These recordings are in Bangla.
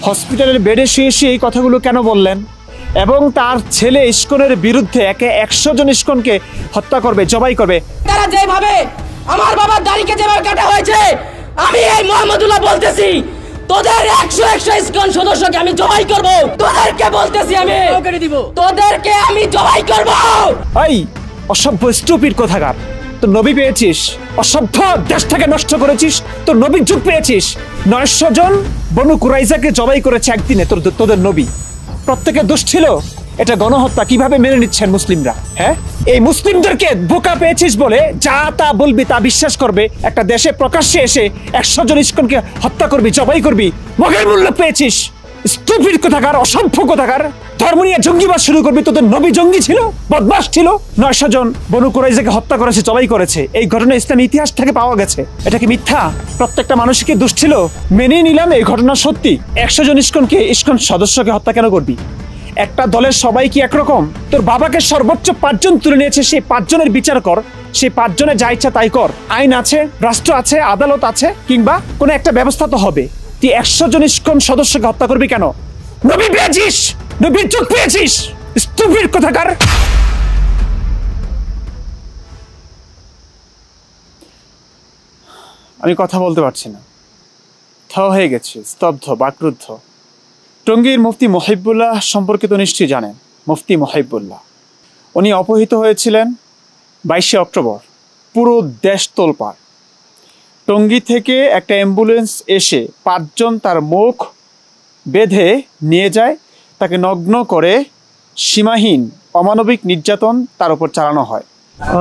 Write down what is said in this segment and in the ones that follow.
হসপিটালের বেডে শুয়ে শুয়ে এই কথাগুলো কেন বললেন? এবং তার ছেলে ইস্কনের বিরুদ্ধে 100 জন ইস্কনকে হত্যা করবে, জবাই করবে। তারা যেভাবে আমার বাবার দাড়িকে যেভাবে কাটা হয়েছে, আমি এই মোহাম্মদুল্লাহ বলতেছি, তোদের 100 ইস্কন সদস্যকে আমি জবাই করব। তোদেরকে বলতেছি, আমি তোদেরকে আমি জবাই করব। এই অসভ্য স্টুপিড কোথাকার, তোর নবী পেয়েছিস, অসভ্য দেশটাকে নষ্ট করেছিস, তোর নবীর যুগ পেয়েছিস। 900 জন বনু কুরাইজাকে জবাই করেছে একদিনে তোদের নবী। প্রত্যেকে দোষ ছিল। এটা গণহত্যা কিভাবে মেনে নিচ্ছেন মুসলিমরা? হ্যাঁ, এই মুসলিমদেরকে বোকা পেয়েছিস বলে যা তা বলবি তা বিশ্বাস করবে। একটা দেশে প্রকাশ্যে এসে 100 জন ইস্কনকে হত্যা করবি, জবাই করবি, মগের মূল্য পেয়েছিস। স্টুপিড কোথাকার, অসভ্য কোথাকার, ধর্ম নিয়ে জঙ্গিবাদ শুরু করবি। তোদের নবী জঙ্গি ছিল, বদমাশ ছিল। 900 জন বনু কুরাইজাকে হত্যা করেছে, জবাই করেছে। এই ঘটনা ইসলামী ইতিহাস থেকে পাওয়া গেছে। এটা কি মিথ্যা? প্রত্যেকটা মানুষকে দোষ ছিল, মেনে নিলাম এই ঘটনা সত্যি। 100 জন ইস্কন সদস্যকে হত্যা কেন করবি? একটা দলের সবাই কি একরকম? তোর বাবাকে সর্বোচ্চ 5 জন তুলে নিয়েছে, সেই 5 জনের বিচার কর। সেই 5 জনের যা ইচ্ছা তাই কর। আইন আছে, রাষ্ট্র আছে, আদালত আছে, কিংবা কোনো একটা ব্যবস্থা তো হবে। তুই 100 জন ইস্কন সদস্যকে হত্যা করবি কেন? নবী পেয়েছিস, নবীর চোখ পেয়েছিস, স্টুপিড কোথাকার। আমি কথা বলতে পারছি না, হয়ে গেছি, স্তব্ধ, বাকরুদ্ধ। টঙ্গীর মুফতি মহিবুল্লাহ সম্পর্কে তো নিশ্চয়ই জানেন। মুফতি মহিবুল্লাহ, উনি অপহৃত হয়েছিলেন 22শে অক্টোবর। পুরো দেশ তোলপাড়। টঙ্গী থেকে একটা অ্যাম্বুলেন্স এসে 5 জন তার মুখ বেঁধে নিয়ে যায়, তাকে নগ্ন করে সীমাহীন অমানবিক নির্যাতন তার উপর চালানো হয়।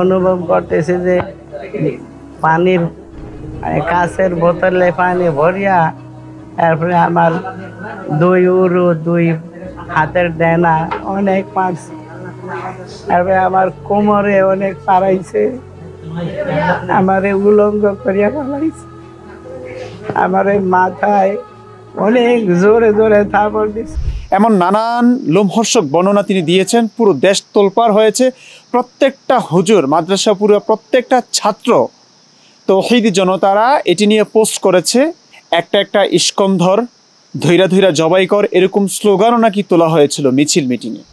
অনুভব করতেছি যে পানির কাঁচের বোতলে পানি ভরিয়া, তারপরে আমার 2 উরু 2 হাতের ডেনা অনেক মারছে, তারপরে আমার কোমরে অনেক পাড়াইছে, আমারে উলঙ্গ করিয়া পালাইছে, আমার মাথায় অনেক জোরে জোরে থাপড় দিচ্ছে। এমন নানান লোমহর্ষক বর্ণনা তিনি দিয়েছেন। পুরো দেশ তোলপাড় হয়েছে। প্রত্যেকটা হুজুর, মাদ্রাসা, পুরো প্রত্যেকটা ছাত্র, তৌহিদি জনতারা এটি নিয়ে পোস্ট করেছে। একটা ইস্কন্ধর ধৈরা ধৈরা জবাই কর, এরকম স্লোগানও নাকি তোলা হয়েছিল মিছিল মিটিংয়ে।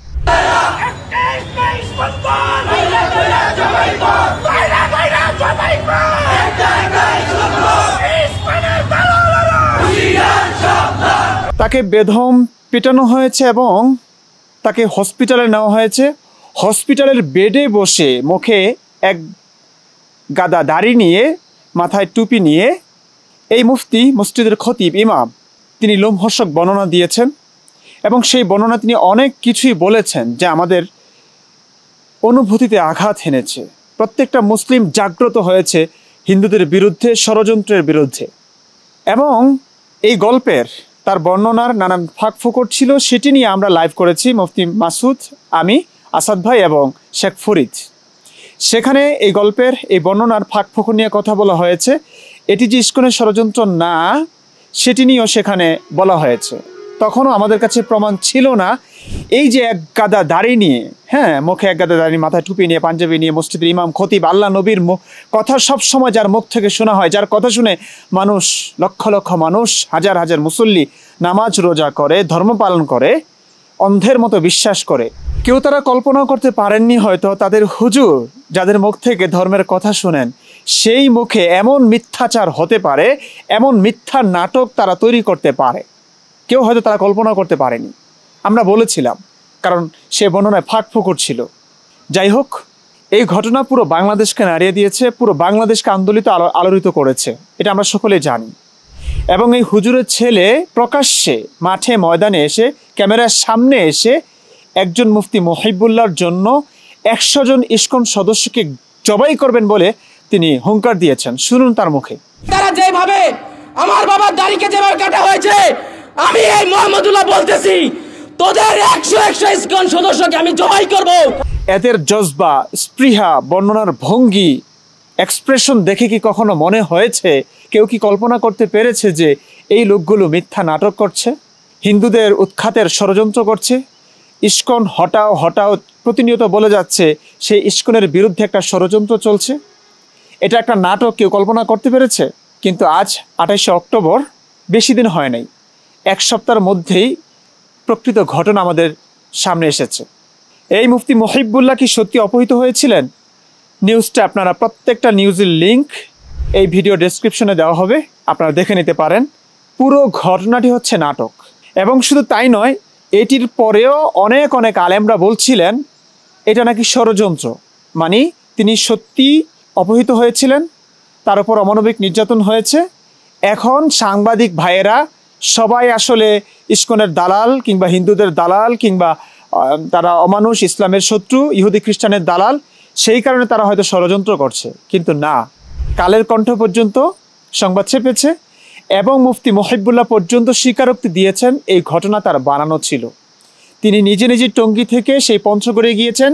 তাকে বেদম পেটানো হয়েছে এবং তাকে হসপিটালে নেওয়া হয়েছে। হসপিটালের বেডে বসে মুখে এক গাদা দাড়ি নিয়ে, মাথায় টুপি নিয়ে এই মুফতি, মসজিদের খতিব, ইমাম, তিনি লোমহর্ষক বর্ণনা দিয়েছেন। এবং সেই বর্ণনা তিনি অনেক কিছুই বলেছেন যা আমাদের অনুভূতিতে আঘাত হেনেছে। প্রত্যেকটা মুসলিম জাগ্রত হয়েছে হিন্দুদের বিরুদ্ধে, ষড়যন্ত্রের বিরুদ্ধে। এবং এই গল্পের, তার বর্ণনার নানান ফাঁক ফোকর ছিল, সেটি নিয়ে আমরা লাইভ করেছি, মুফতি মাসুদ, আমি, আসাদ ভাই এবং শেখ ফরিদ। সেখানে এই গল্পের, এই বর্ণনার ফাঁক ফোকর নিয়ে কথা বলা হয়েছে। এটি যে ইস্কনের ষড়যন্ত্র না, সেটি নিয়েও সেখানে বলা হয়েছে। তখনও আমাদের কাছে প্রমাণ ছিল না। এই যে এক গাদা দাড়ি নিয়ে, হ্যাঁ, মুখে এক গাদা দাড়ি, মাথায় টুপি নিয়ে, পাঞ্জাবি নিয়ে, মসজিদের ইমাম, খতিব, আল্লাহ নবীর কথা সব সময় যার মুখ থেকে শোনা হয়, যার কথা শুনে মানুষ, লক্ষ লক্ষ মানুষ, হাজার হাজার মুসল্লি নামাজ রোজা করে, ধর্ম পালন করে, অন্ধের মতো বিশ্বাস করে। কেউ তারা কল্পনা করতে পারেননি হয়তো তাদের হুজুর, যাদের মুখ থেকে ধর্মের কথা শুনেন, সেই মুখে এমন মিথ্যাচার হতে পারে, এমন মিথ্যা নাটক তারা তৈরি করতে পারে। কেউ হয়তো তারা কল্পনা করতে পারেনি। আমরা বলেছিলাম, কারণ সে বর্ণনায় ফাঁক ফোকর ছিল। যাই হোক, এই ঘটনা পুরো বাংলাদেশকে নাড়িয়ে দিয়েছে, পুরো বাংলাদেশকে আলোড়িত করেছে, এটা আমরা সকলে জানি। এবং এই হুজুরের ছেলে প্রকাশ্যে মাঠে ময়দানে এসে, ক্যামেরার সামনে এসে, একজন মুফতি মহিবুল্লাহর জন্য 100 জন ইস্কন সদস্যকে জবাই করবেন বলে তিনি হুঙ্কার দিয়েছেন। শুনুন তার মুখে। তারা যেভাবে আমার বাবার দাড়িকে যেভাবে কাটা হয়েছে, আমি এই মোহাম্মদুল্লাহ বলতেছি, তোদের 100 ইস্কন সদস্যকে আমি জবাই করব। এদের জজবা, স্পৃহা, বর্ণনার ভঙ্গি, এক্সপ্রেশন দেখে কি কখনো মনে হয়েছে, কেউ কি কল্পনা করতে পেরেছে যে এই লোকগুলো মিথ্যা নাটক করছে, হিন্দুদের উৎখাতের ষড়যন্ত্র করছে? ইস্কন হটাও হটাও প্রতিনিয়ত বলে যাচ্ছে, সেই ইস্কনের বিরুদ্ধে একটা ষড়যন্ত্র চলছে। এটা একটা নাটক, কেউ কল্পনা করতে পেরেছে? কিন্তু আজ 28শে অক্টোবর, বেশি দিন হয় নাই, এক সপ্তাহের মধ্যেই প্রকৃত ঘটনা আমাদের সামনে এসেছে। এই মুফতি মহিবুল্লাহ কি সত্যি অপহৃত হয়েছিলেন? নিউজটা আপনারা প্রত্যেকটা নিউজের লিঙ্ক এই ভিডিও ডেসক্রিপশনে দেওয়া হবে, আপনারা দেখে নিতে পারেন। পুরো ঘটনাটি হচ্ছে নাটক। এবং শুধু তাই নয়, এটির পরেও অনেক অনেক আলেমরা বলছিলেন এটা নাকি ষড়যন্ত্র, মানে তিনি সত্যি অপহৃত হয়েছিলেন, তার উপর অমানবিক নির্যাতন হয়েছে। এখন সাংবাদিক ভাইয়েরা সবাই আসলে ইসকনের দালাল কিংবা হিন্দুদের দালাল কিংবা তারা অমানুষ, ইসলামের শত্রু, ইহুদি খ্রিস্টানের দালাল, সেই কারণে তারা হয়তো ষড়যন্ত্র করছে। কিন্তু না, কালের কণ্ঠ পর্যন্ত সংবাদ ছেপেছে এবং মুফতি মহিবুল্লাহ পর্যন্ত স্বীকারোক্তি দিয়েছেন এই ঘটনা তার বানানো ছিল। তিনি নিজে নিজেই টঙ্গী থেকে সেই পঞ্চগড়ে গিয়েছেন,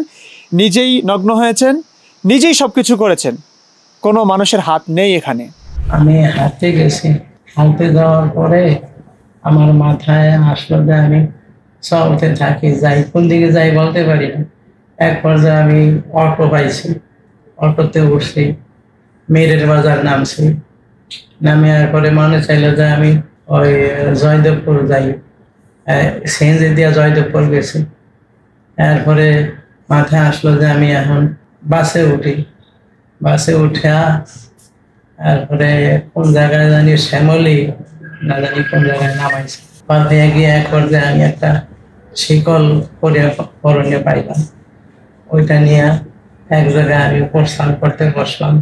নিজেই নগ্ন হয়েছেন, নিজেই সব কিছু করেছেন, কোনো মানুষের হাত নেই এখানে। আমি হাঁটতে গেছি, হাঁটতে যাওয়ার পরে আমার মাথায় আসলো যে আমি চলতে থাকি, যাই কোন দিকে যাই বলতে পারি না। এক পর্যায়ে আমি অটো পাইছি, অটোতে উঠছি, মেরের বাজার নামছি। নামে পরে মনে চাইলো যে আমি ওই জয়দেবপুর যাই, সিএনজি দিয়া জয়দেবপুর গেছি। এরপরে মাথায় আসলো যে আমি এখন বাসে উঠি। বাসে উঠে তারপরে কোন জায়গায় জানি শ্যামলি না জানি কোন জায়গায় নামাইছে। পাঠিয়ে গিয়ে এক পর্যায়ে আমি একটা শিকল পরনে পাইলাম, ওইটা নিয়ে এক জায়গায় আমি প্রস্থান করতে বসলাম।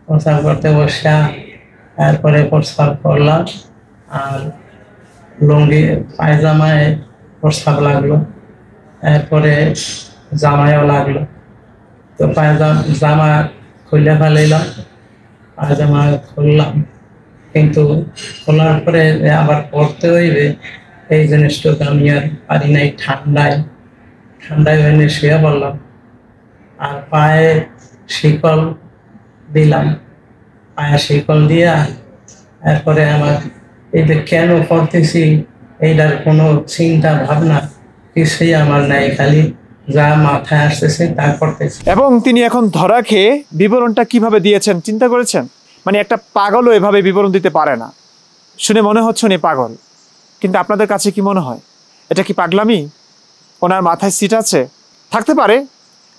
প্রস্থান করতে বসা তারপরে প্রস্তাব করলাম, আর লুঙ্গি পায়জামায় প্রস্তাব লাগলো, এরপরে জামায়ও লাগলো। তো জামা খুলে ফেলাইলাম, পায়জামা খুললাম, কিন্তু খোলার পরে আবার পরতে হইবে এই জিনিসটুকু আমি আর পারি নাই। ঠান্ডায় হয়ে শুয়ে পড়লাম, আর পায়ে শিকল দিলাম। পায়ে শিকল দিয়া এরপরে আমার এই যে কেন করতেছি এইটার কোনো চিন্তা ভাবনা কিছুই আমার নাই, খালি যা মাথায় আসতেছে তা করতেছে। এবং তিনি এখন ধরা খেয়ে বিবরণটা কিভাবে দিয়েছেন চিন্তা করেছেন? মানে একটা পাগলও এভাবে বিবরণ দিতে পারে না। শুনে মনে হচ্ছে উনি পাগল, কিন্তু আপনাদের কাছে কি মনে হয় এটা কি পাগলামি? ওনার মাথায় সিট আছে? থাকতে পারে।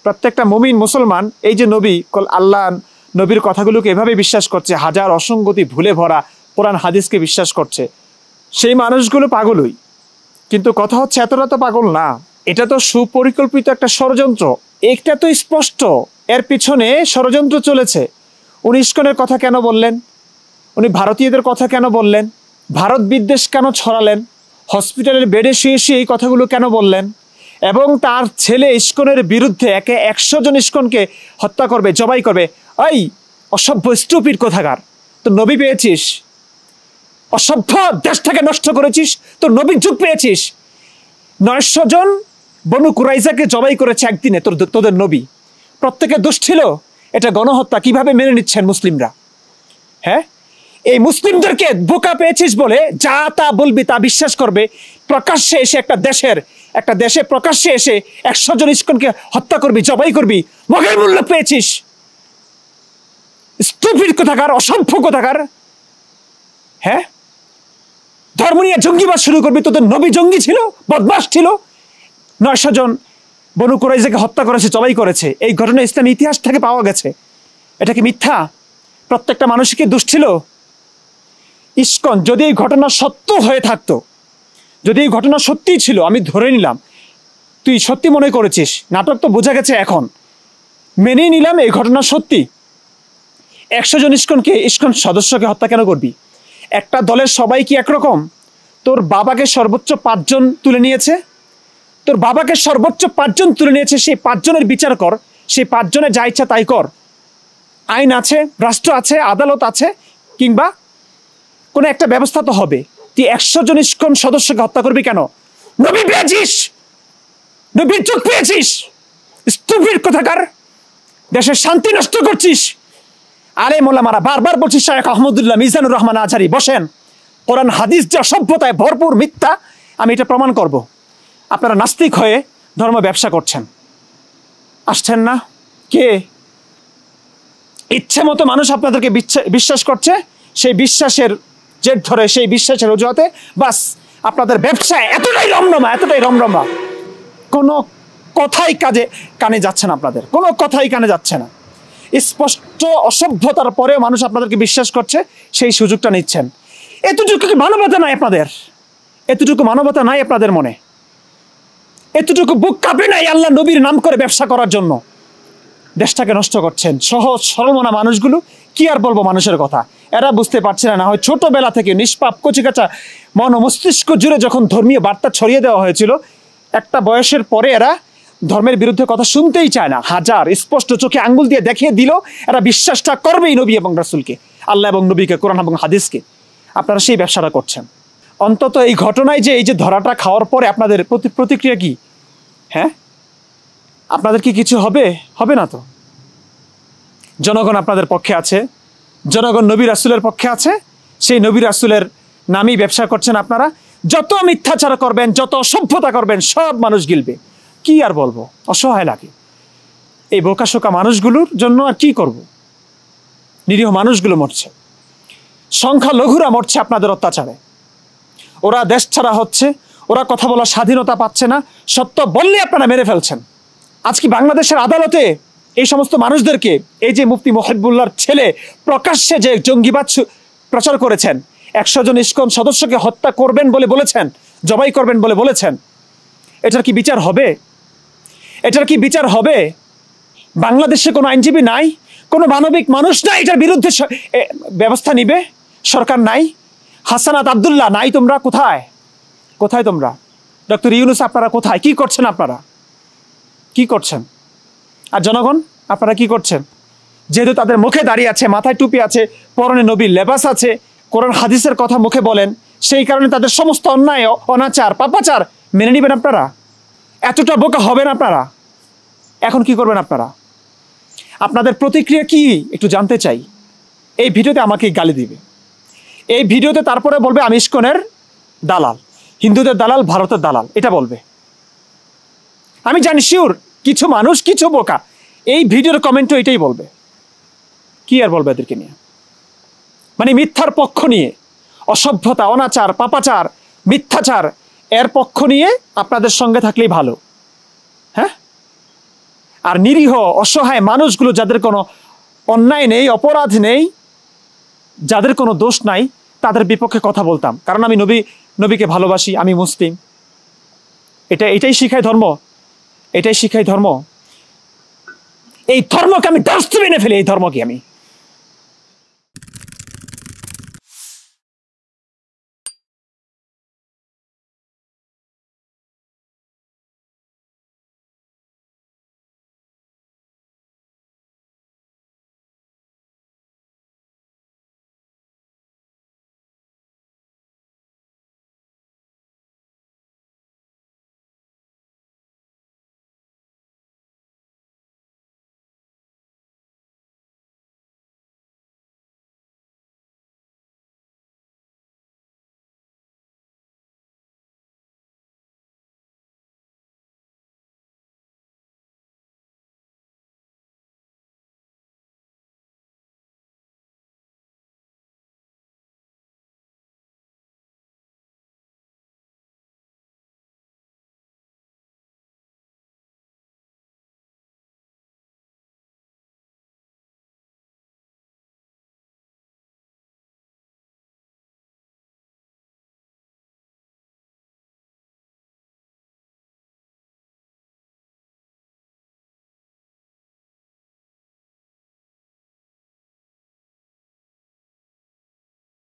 প্রত্যেকটা মুমিন মুসলমান এই যে নবী আল্লাহ নবীর কথাগুলোকে এভাবে বিশ্বাস করছে, হাজার অসঙ্গতি ভুলে ভরা কোরআন হাদিসকে বিশ্বাস করছে, সেই মানুষগুলো পাগলই। কিন্তু কথা হচ্ছে এতটা তো পাগল না, এটা তো সুপরিকল্পিত একটা ষড়যন্ত্র। একটা তো স্পষ্ট এর পিছনে ষড়যন্ত্র চলেছে। উনি ইসকনের কথা কেন বললেন? উনি ভারতীয়দের কথা কেন বললেন? ভারত বিদ্বেষ কেন ছড়ালেন? হসপিটালের বেডে শুয়ে শুয়ে এই কথাগুলো কেন বললেন? এবং তার ছেলে ইসকনের বিরুদ্ধে 100 জন ইসকনকে হত্যা করবে, জবাই করবে। এই অসভ্য স্টুপিড কোথাকার, তো নবী পেয়েছিস? অসভ্য, দেশটাকে নষ্ট করেছিস, তো নবীর যুগ পেয়েছিস। 900 জন বনু কুরাইজাকে জবাই করেছে একদিনে তোদের নবী। প্রত্যেকে দোষ ছিল, এটা গণহত্যা। কিভাবে মেনে নিচ্ছেন মুসলিমরা? হ্যাঁ, এই মুসলিমদেরকে বোকা পেয়েছিস বলে যা তা বলবি, তা বিশ্বাস করবে। প্রকাশ্যে এসে একটা দেশে প্রকাশ্যে এসে 100 জন ইসকনকে হত্যা করবি, জবাই করবি, মগের মূল্য পেয়েছিস। স্টুপিড কোথাকার, অসভ্য কোথাকার। হ্যাঁ, ধর্ম নিয়ে জঙ্গিবাদ শুরু করবি। তোদের নবী জঙ্গি ছিল, বদমাশ ছিল। 900 জন বনু কুরাইজাকে হত্যা করেছে, জবাই করেছে। এই ঘটনা ইসলামী ইতিহাস থেকে পাওয়া গেছে। এটা কি মিথ্যা? প্রত্যেকটা মানুষকে দোষ ছিল। ইসকন যদি এই ঘটনা সত্য হয়ে থাকতো, যদি এই ঘটনা সত্যিই ছিল, আমি ধরে নিলাম তুই সত্যি মনে করেছিস, নাটক তো বোঝা গেছে, এখন মেনে নিলাম এই ঘটনা সত্যি। 100 জন ইসকন সদস্যকে হত্যা কেন করবি? একটা দলের সবাই কি একরকম? তোর বাবাকে সর্বোচ্চ 5 জন তুলে নিয়েছে, তোর বাবাকে সর্বোচ্চ 5 জন তুলে নিয়েছে, সেই 5 জনের বিচার কর, সেই 5 জনের যা ইচ্ছা তাই কর। আইন আছে, রাষ্ট্র আছে, আদালত আছে, কিংবা কোনো একটা ব্যবস্থা তো হবে। তুই 100 জন ইসকন সদস্যকে হত্যা করবি কেন? নবী পেয়েছিস, নবীর চোখ পেয়েছিস, স্টুপিড কোথাকার। দেশের শান্তি নষ্ট করছিস। আলেম ওলামারা বারবার বলছিস, শায়েখ আহমদুল্লাহ মিজানুর রহমান আজহারি বসেন, কোরআন হাদিস যে অসভ্যতায় ভরপুর, মিথ্যা, আমি এটা প্রমাণ করব। আপনারা নাস্তিক হয়ে ধর্ম ব্যবসা করছেন, আসছেন না? কে? ইচ্ছে মতো মানুষ আপনাদেরকে বিশ্বাস করছে, সেই বিশ্বাসের জের ধরে, সেই বিশ্বাসের অজুহাতে বাস আপনাদের ব্যবসায় এতটাই রমরমা, কোনো কথাই কানে যাচ্ছে না, আপনাদের কোনো কথাই কানে যাচ্ছে না। স্পষ্ট অসভ্যতার পরে মানুষ আপনাদেরকে বিশ্বাস করছে, সেই সুযোগটা নিচ্ছেন। এতটুকু কি মানবতা নাই আপনাদের? এতটুকু মানবতা নাই আপনাদের মনে? এতটুকু বুক কাঁপে নাই আল্লাহ নবীর নাম করে ব্যবসা করার জন্য? দেশটাকে নষ্ট করছেন। সহজ সরল মনা মানুষগুলো, কি আর বলবো মানুষের কথা, এরা বুঝতে পারছে না। হয় ছোটবেলা থেকে নিষ্পাপ কচিকাচা মন ও মস্তিষ্ক জুড়ে যখন ধর্মীয় বার্তা ছড়িয়ে দেওয়া হয়েছিল, একটা বয়সের পরে এরা ধর্মের বিরুদ্ধে কথা শুনতেই চায় না। হাজার স্পষ্ট চোখে আঙ্গুল দিয়ে দেখিয়ে দিল, এরা বিশ্বাসটা করবেই নবী এবং রাসূলকে, আল্লাহ এবং নবীকে, কোরআন এবং হাদিসকে। আপনারা সেই ব্যবসাটা করছেন। অন্তত এই ঘটনায় যে এই যে ধরাটা খাওয়ার পরে আপনাদের প্রতিক্রিয়া কি? হ্যাঁ, আপনাদের কি কিছু হবে? হবে না তো। জনগণ আপনাদের পক্ষে আছে, জনগণ নবী রাসূলের পক্ষে আছে। সেই নবী রাসূলের নামেই ব্যবসা করছেন আপনারা। যত মিথ্যাচার করবেন, যত অসভ্যতা করবেন, সব মানুষ গিলবে। কি আর বলবো, অসহায় লাগে এই বোকাশোকা মানুষগুলোর জন্য। আর কি করব? নিরীহ মানুষগুলো মরছে, সংখ্যালঘুরা মরছে আপনাদের অত্যাচারে। ওরা দেশ ছাড়া হচ্ছে, ওরা কথা বলার স্বাধীনতা পাচ্ছে না। সত্য বললে আপনারা মেরে ফেলছেন। আজকে বাংলাদেশের আদালতে এই সমস্ত মানুষদেরকে, এই যে মুফতি মহিবুল্লাহর ছেলে প্রকাশ্যে যে জঙ্গিবাদ প্রচার করেছেন, 100 জন ইসকন সদস্যকে হত্যা করবেন বলে বলেছেন, জবাই করবেন বলে বলেছেন, এটার কি বিচার হবে? এটার কি বিচার হবে? বাংলাদেশে কোনো আইনজীবী নাই, কোনো মানবিক মানুষ নাই এটার বিরুদ্ধে ব্যবস্থা নিবে? সরকার নাই, হাসানাত আব্দুল্লাহ নাই। তোমরা কোথায়? কোথায় তোমরা? ডক্টর ইউনূস আপনারা কোথায়? কি করছেন আপনারা? কি করছেন? আর জনগণ আপনারা কি করছেন? যেহেতু তাদের মুখে দাঁড়িয়ে আছে, মাথায় টুপি আছে, পরনে নবীর লেবাস আছে, কোরআন হাদিসের কথা মুখে বলেন, সেই কারণে তাদের সমস্ত অন্যায়, অনাচার, পাপাচার মেনে নেবেন আপনারা? এতটা বোকা হবেন আপনারা? এখন কি করবেন আপনারা? আপনাদের প্রতিক্রিয়া কি একটু জানতে চাই। এই ভিডিওতে আমাকে গালি দিবে, এই ভিডিওতে তারপরে বলবে আমি ইসকনের দালাল, হিন্দুদের দালাল, ভারতের দালাল, এটা বলবে। আমি জানি শিওর কিছু মানুষ, কিছু বোকা এই ভিডিওর কমেন্টও এটাই বলবে। কি আর বলবে এদেরকে নিয়ে? মানে মিথ্যার পক্ষ নিয়ে, অসভ্যতা, অনাচার, পাপাচার, মিথ্যাচার এর পক্ষ নিয়ে আপনাদের সঙ্গে থাকলেই ভালো। হ্যাঁ, আর নিরীহ অসহায় মানুষগুলো, যাদের কোনো অন্যায় নেই, অপরাধ নেই, যাদের কোনো দোষ নাই, তাদের বিপক্ষে কথা বলতাম। কারণ আমি নবীকে ভালোবাসি, আমি মুসলিম। এটাই শিখায় ধর্ম, এটাই শিখায় ধর্ম। এই ধর্মকে আমি ডাস্টবিনে ফেলি, এই ধর্মকে আমি